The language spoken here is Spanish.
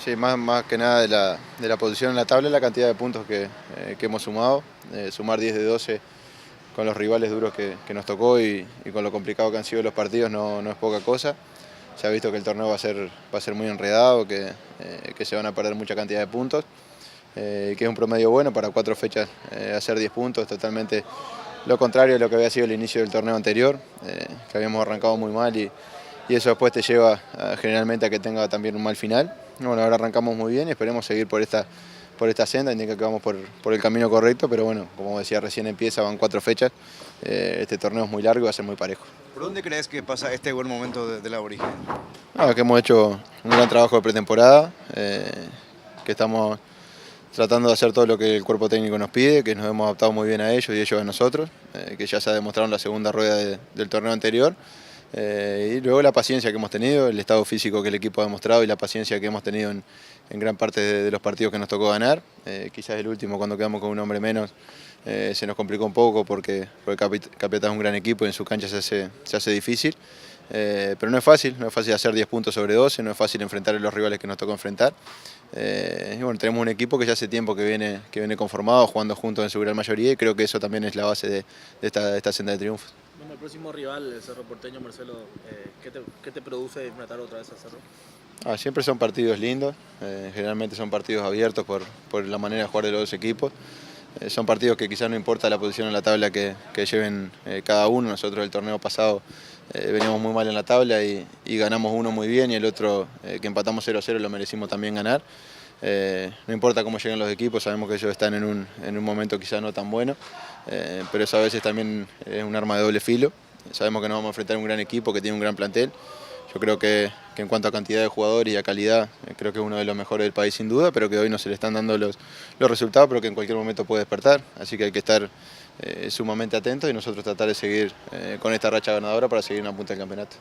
Sí, más que nada de la posición en la tabla y la cantidad de puntos que hemos sumado. Sumar 10 de 12 con los rivales duros que nos tocó y con lo complicado que han sido los partidos no es poca cosa. Se ha visto que el torneo va a ser muy enredado, que se van a perder mucha cantidad de puntos, que es un promedio bueno para 4 fechas hacer 10 puntos, totalmente lo contrario de lo que había sido el inicio del torneo anterior, que habíamos arrancado muy mal y eso después te lleva generalmente a que tenga también un mal final. Bueno, ahora arrancamos muy bien y esperemos seguir por esta senda, indica que vamos por el camino correcto, pero bueno, como decía, recién empieza, van 4 fechas, este torneo es muy largo y va a ser muy parejo. ¿Por dónde crees que pasa este buen momento de la Aborigen? No, que hemos hecho un gran trabajo de pretemporada, que estamos tratando de hacer todo lo que el cuerpo técnico nos pide, que nos hemos adaptado muy bien a ellos y ellos a nosotros, que ya se ha demostrado en la segunda rueda del torneo anterior. Y luego la paciencia que hemos tenido, el estado físico que el equipo ha demostrado y la paciencia que hemos tenido en gran parte de los partidos que nos tocó ganar. Quizás el último, cuando quedamos con un hombre menos, se nos complicó un poco porque Capiatá es un gran equipo y en su cancha se hace difícil. Pero no es fácil hacer 10 puntos sobre 12, no es fácil enfrentar a los rivales que nos tocó enfrentar. Y bueno, tenemos un equipo que ya hace tiempo que viene conformado, jugando juntos en su gran mayoría y creo que eso también es la base de esta senda de triunfos. Bueno, el próximo rival, el Cerro Porteño, Marcelo, ¿qué te produce enfrentar otra vez al Cerro? Siempre son partidos lindos, generalmente son partidos abiertos por la manera de jugar de los dos equipos. Son partidos que quizás no importa la posición en la tabla que lleven cada uno. Nosotros el torneo pasado veníamos muy mal en la tabla y ganamos uno muy bien y el otro que empatamos 0-0 lo merecimos también ganar. No importa cómo lleguen los equipos, sabemos que ellos están en un momento quizás no tan bueno, pero eso a veces también es un arma de doble filo. Sabemos que nos vamos a enfrentar a un gran equipo que tiene un gran plantel. Yo creo que en cuanto a cantidad de jugadores y a calidad, creo que es uno de los mejores del país sin duda, pero que hoy no se le están dando los resultados, pero que en cualquier momento puede despertar. Así que hay que estar sumamente atentos y nosotros tratar de seguir con esta racha ganadora para seguir en la punta del campeonato.